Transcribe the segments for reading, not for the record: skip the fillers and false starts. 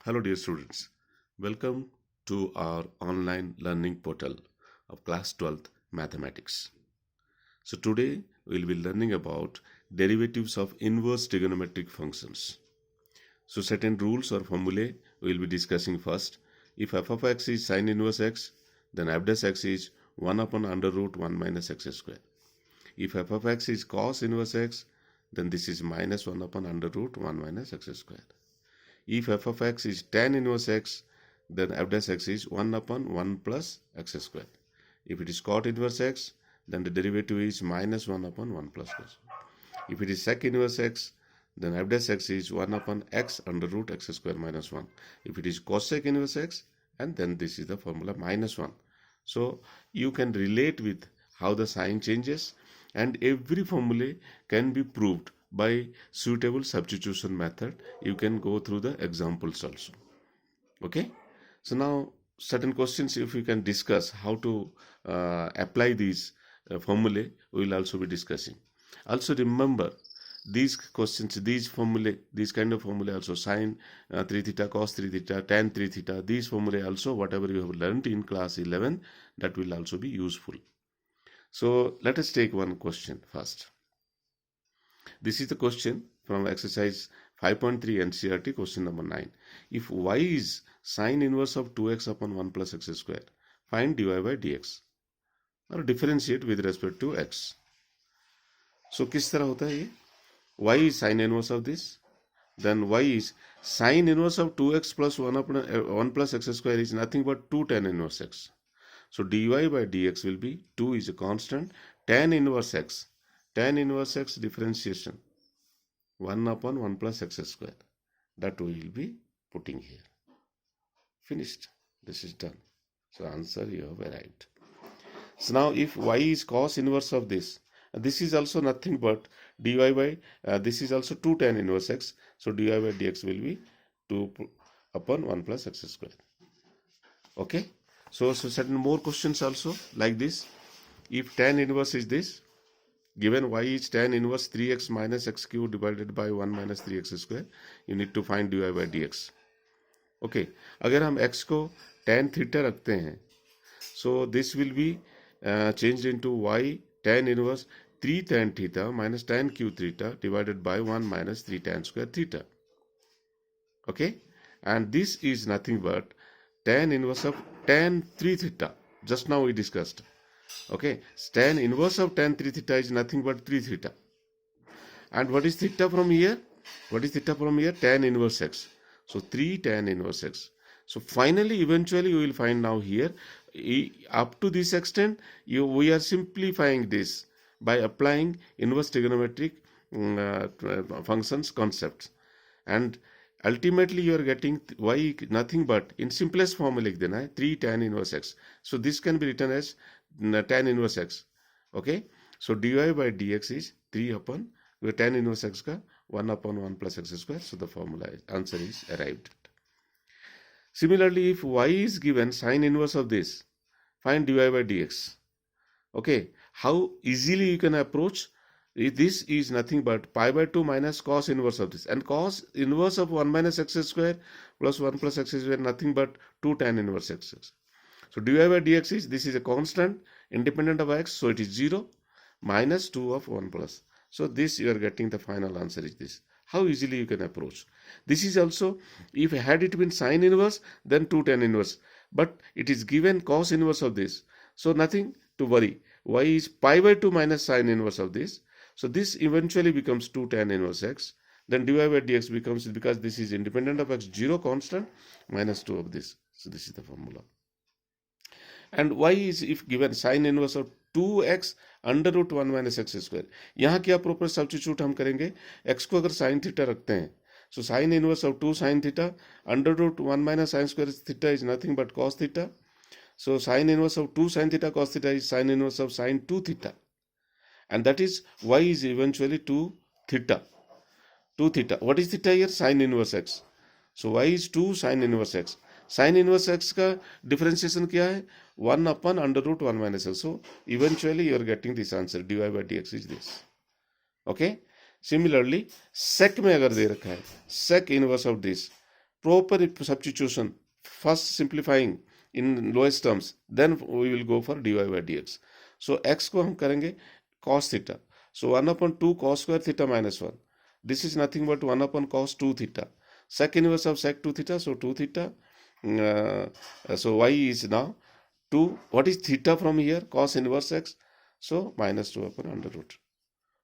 Hello, dear students. Welcome to our online learning portal of class 12th mathematics. So today we'll be learning about derivatives of inverse trigonometric functions. So certain rules or formulae we'll be discussing first. If f of x is sine inverse x, then f dash x is 1 upon under root 1 minus x square. If f of x is cos inverse x, then this is minus 1 upon under root 1 minus x square. If f of x is tan inverse x, then f dash x is 1 upon 1 plus x square. If it is cot inverse x, then the derivative is minus 1 upon 1 plus x. If it is sec inverse x, then f dash x is 1 upon x under root x square minus 1. If it is cosec inverse x, and then this is the formula minus 1. So you can relate with how the sign changes, and every formula can be proved by suitable substitution method. You can go through the examples also. Okay, so now certain questions, if we can discuss how to apply these formulae, we will also be discussing. Also remember these questions, these formulae, these kind of formulae also, sine 3 theta, cos 3 theta, tan 3 theta, these formulae also, whatever you have learned in class 11, that will also be useful. So let us take one question first. This is the question from exercise 5.3 NCERT, question number 9. If y is sine inverse of 2x upon 1 plus x square, find dy by dx, और differentiate with respect to x. So किस तरह होता है ये? Y is sine inverse of this, then y is sine inverse of 2x plus 1 plus x square is nothing but 2 tan inverse x. So dy by dx will be 2 is a constant, tan inverse x differentiation 1 upon 1 plus x square, that we will be putting here. Finished. This is done. So answer you have arrived. So now if y is cos inverse of this is also nothing but dy by this is also 2 tan inverse x. So dy by dx will be 2 upon 1 plus x square. Okay. So certain more questions also like this. If tan inverse is this, given y is tan inverse 3x minus x cube divided by 1 minus 3x square, you need to find dy by dx. Okay, अगर हम x को tan theta रखते हैं, so this will be changed into y tan inverse 3 tan theta minus tan cube theta divided by 1 minus 3 tan square theta. Okay, and this is nothing but tan inverse of tan 3 theta. Just now we discussed. Okay, tan inverse of tan 3 theta is nothing but 3 theta. And what is theta from here? What is theta from here? Tan inverse x. So 3 tan inverse x. So finally, eventually, we will find now here, up to this extent, we are simplifying this by applying inverse trigonometric functions concepts. And ultimately, you are getting y nothing but, in simplest form लिख देना है 3 tan inverse x. So this can be written as tan inverse x. Okay. So dy by dx is 3 upon tan inverse x का 1 upon 1 plus x square. So the formula answer is arrived. Similarly, if y is given sine inverse of this, find dy by dx. Okay, how easily you can approach? This is nothing but pi by 2 minus cos inverse of this, and cos inverse of 1 minus x square plus 1 plus x square nothing but 2 tan inverse x. So dy by dx is, this is a constant independent of x, so it is 0 minus 2 of 1 plus. So this you are getting, the final answer is this. How easily you can approach. This is also, if had it been sine inverse, then 2 tan inverse. But it is given cos inverse of this. So nothing to worry. Y is pi by 2 minus sine inverse of this. So this eventually becomes 2 tan inverse x. Then dy by dx becomes, because this is independent of x, 0 constant minus 2 of this. So this is the formula. And y is, if given sine inverse of 2x under root 1 minus x square, यहाँ क्या proper substitute हम करेंगे? x को अगर sign theta रखते हैं, so sine inverse of 2 sine theta under root 1 minus sine square theta is nothing but cos theta. So sin inverse of 2 sin theta cos theta is sin inverse of sin 2 theta, and that is y is eventually 2 theta. 2 theta. What is theta here? Sin inverse x. So y is 2 sin inverse x. Sin inverse x का differentiation क्या है? 1 upon under root 1 minus x. So eventually you are getting this answer. dy by dx is this. Okay. Similarly, sec में अगर दे रखा है sec inverse of this, proper substitution, first simplifying in lowest terms, then we will go for dy by dx. So x को हम करेंगे cos theta. So 1 upon 2 cos square theta minus 1. This is nothing but 1 upon cos 2 theta. Sec inverse of sec 2 theta, so 2 theta. So y is now 2. What is theta from here? Cos inverse x. So minus 2 upon under root.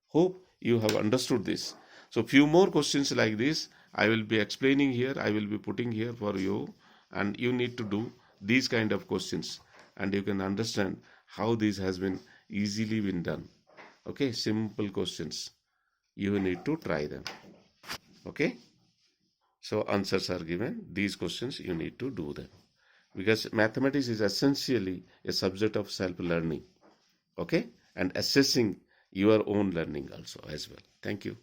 Hope you have understood this. So few more questions like this I will be explaining here, I will be putting here for you, and you need to do these kind of questions and you can understand how this has been easily been done. Okay, simple questions. You need to try them. Okay, so answers are given. These questions you need to do them, because mathematics is essentially a subject of self-learning. Okay, and assessing your own learning also as well. Thank you.